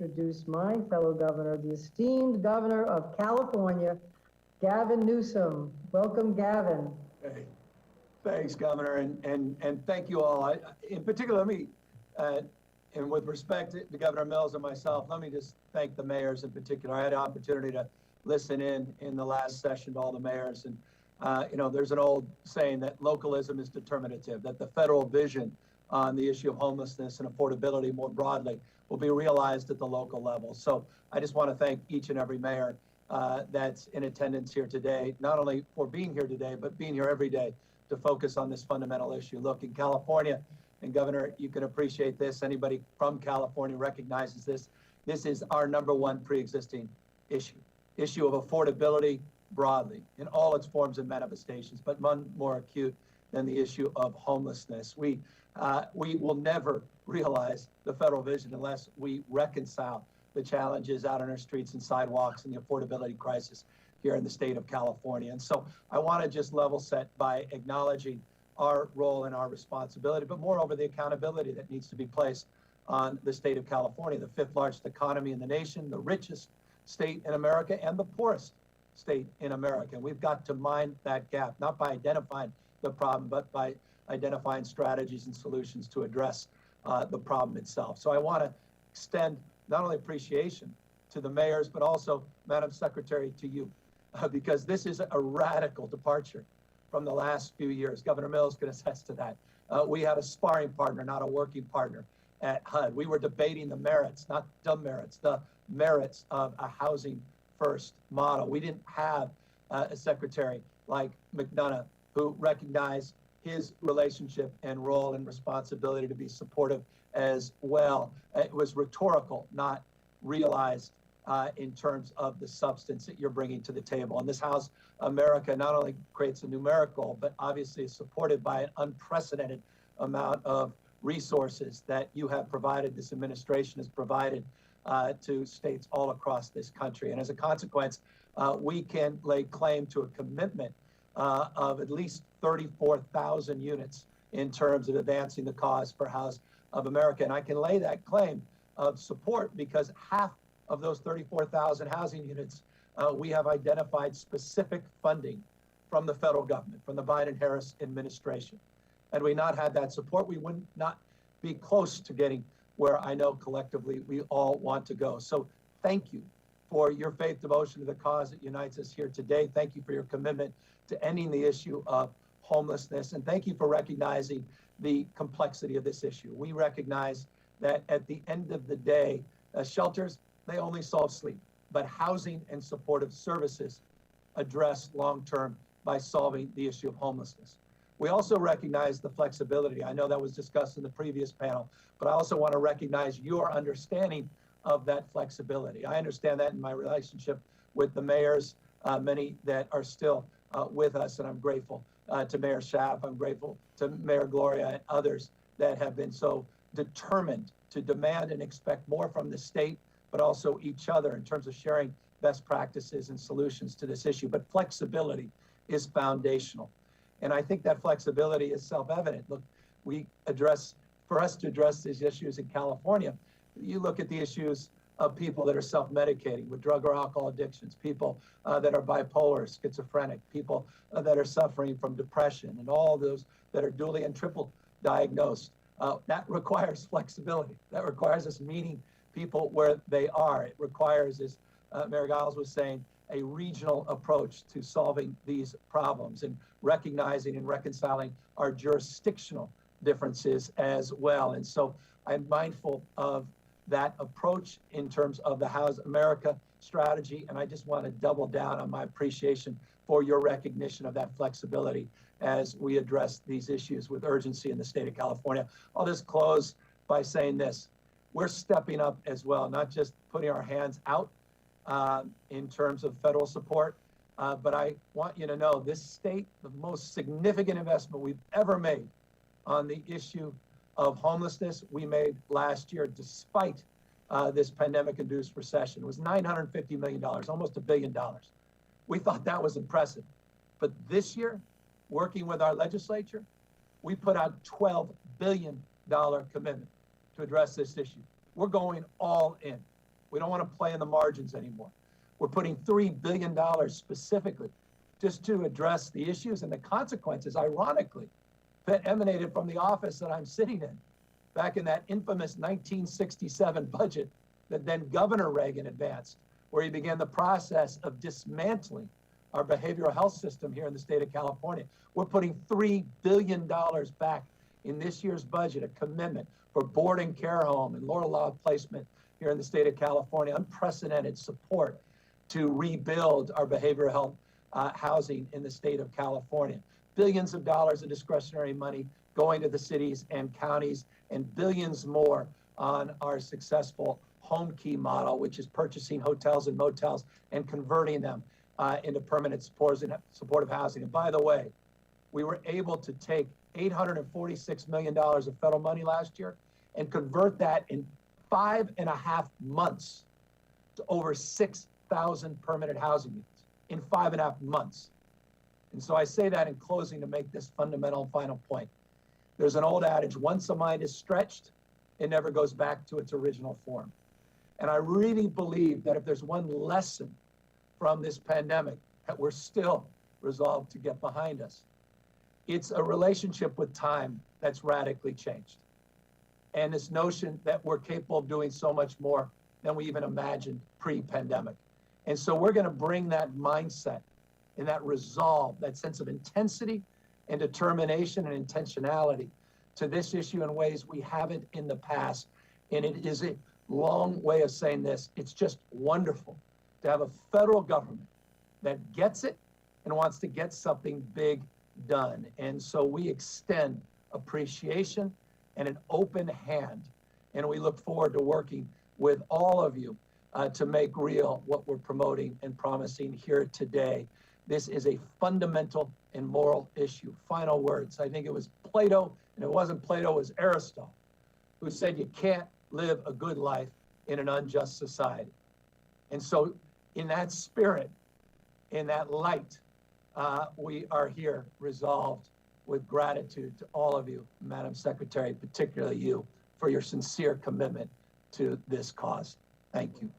introduce my fellow governor, the esteemed governor of California, Gavin Newsom. Welcome, Gavin. Hey, thanks, Governor, and thank you all. In particular, let me, and with respect to Governor Mills and myself, let me just thank the mayors in particular. I had an opportunity to listen in the last session to all the mayors, and there's an old saying that localism is determinative, that the federal vision on the issue of homelessness and affordability more broadly will be realized at the local level. So I just want to thank each and every mayor that's in attendance here today, not only for being here today, but being here every day to focus on this fundamental issue. Look, in California, and Governor, you can appreciate this, anybody from California recognizes this, this is our #1 pre-existing issue of affordability broadly in all its forms and manifestations, but none more acute than the issue of homelessness. We will never realize the federal vision unless we reconcile the challenges out on our streets and sidewalks and the affordability crisis here in the state of California. And so I want to just level set by acknowledging our role and our responsibility, but moreover, the accountability that needs to be placed on the state of California, the 5th largest economy in the nation, the richest state in America, and the poorest state in America. And we've got to mind that gap, not by identifying the problem, but by identifying strategies and solutions to address the problem itself. So I want to extend not only appreciation to the mayors, but also, Madam Secretary, to you, because this is a radical departure from the last few years. Governor Mills can attest to that. We had a sparring partner, not a working partner at HUD. We were debating the merits, not demerits, the merits of a housing first model. We didn't have a secretary like McDonough who recognized his relationship and role and responsibility to be supportive as well. It was rhetorical, not realized in terms of the substance that you're bringing to the table. And this House, America, not only creates a numerical, but obviously is supported by an unprecedented amount of resources that you have provided, this administration has provided to states all across this country. And as a consequence, we can lay claim to a commitment of at least 34,000 units in terms of advancing the cause for House of America. And I can lay that claim of support because half of those 34,000 housing units, we have identified specific funding from the federal government, from the Biden-Harris administration. Had we not had that support, we would not be close to getting where I know collectively we all want to go. So thank you for your faith, devotion to the cause that unites us here today. Thank you for your commitment to ending the issue of homelessness. And thank you for recognizing the complexity of this issue. We recognize that at the end of the day, shelters, they only solve sleep, but housing and supportive services address long-term by solving the issue of homelessness. We also recognize the flexibility. I know that was discussed in the previous panel, but I also want to recognize your understanding of that flexibility. I understand that in my relationship with the mayors, many that are still with us, and I'm grateful to Mayor Schaaf, I'm grateful to Mayor Gloria and others that have been so determined to demand and expect more from the state, but also each other in terms of sharing best practices and solutions to this issue. But flexibility is foundational. And I think that flexibility is self-evident. Look, for us to address these issues in California, you look at the issues of people that are self-medicating with drug or alcohol addictions, people that are bipolar, schizophrenic, people that are suffering from depression, and all those that are dually and triple diagnosed. That requires flexibility. That requires us meeting people where they are. It requires, as Mayor Giles was saying, a regional approach to solving these problems and recognizing and reconciling our jurisdictional differences as well. And so I'm mindful of that approach in terms of the House America strategy. And I just want to double down on my appreciation for your recognition of that flexibility as we address these issues with urgency in the state of California. I'll just close by saying this. We're stepping up as well, not just putting our hands out in terms of federal support, but I want you to know this state, the most significant investment we've ever made on the issue of homelessness, we made last year despite this pandemic-induced recession. It was $950 million, almost $1 billion. We thought that was impressive. But this year, working with our legislature, we put out $12 billion commitment to address this issue. We're going all in. We don't want to play in the margins anymore. We're putting $3 billion specifically just to address the issues and the consequences, ironically, that emanated from the office that I'm sitting in back in that infamous 1967 budget that then Governor Reagan advanced, where he began the process of dismantling our behavioral health system here in the state of California. We're putting $3 billion back in this year's budget, a commitment for board and care home and lower law placement here in the state of California, unprecedented support to rebuild our behavioral health housing in the state of California. Billions of dollars of discretionary money going to the cities and counties, and billions more on our successful home key model, which is purchasing hotels and motels and converting them into permanent supportive housing. And by the way, we were able to take $846 million of federal money last year and convert that in 5.5 months to over 6,000 permanent housing units in 5.5 months. And so I say that in closing to make this fundamental and final point. There's an old adage, once a mind is stretched, it never goes back to its original form. And I really believe that if there's one lesson from this pandemic that we're still resolved to get behind us, it's a relationship with time that's radically changed. And this notion that we're capable of doing so much more than we even imagined pre-pandemic. And so we're going to bring that mindset and that resolve, that sense of intensity and determination and intentionality to this issue in ways we haven't in the past. And it is a long way of saying this. It's just wonderful to have a federal government that gets it and wants to get something big done. And so we extend appreciation and an open hand. And we look forward to working with all of you to make real what we're promoting and promising here today. This is a fundamental and moral issue. Final words. I think it was Plato, and it wasn't Plato, it was Aristotle, who said you can't live a good life in an unjust society. And so in that spirit, in that light, we are here resolved with gratitude to all of you, Madam Secretary, particularly you, for your sincere commitment to this cause. Thank you.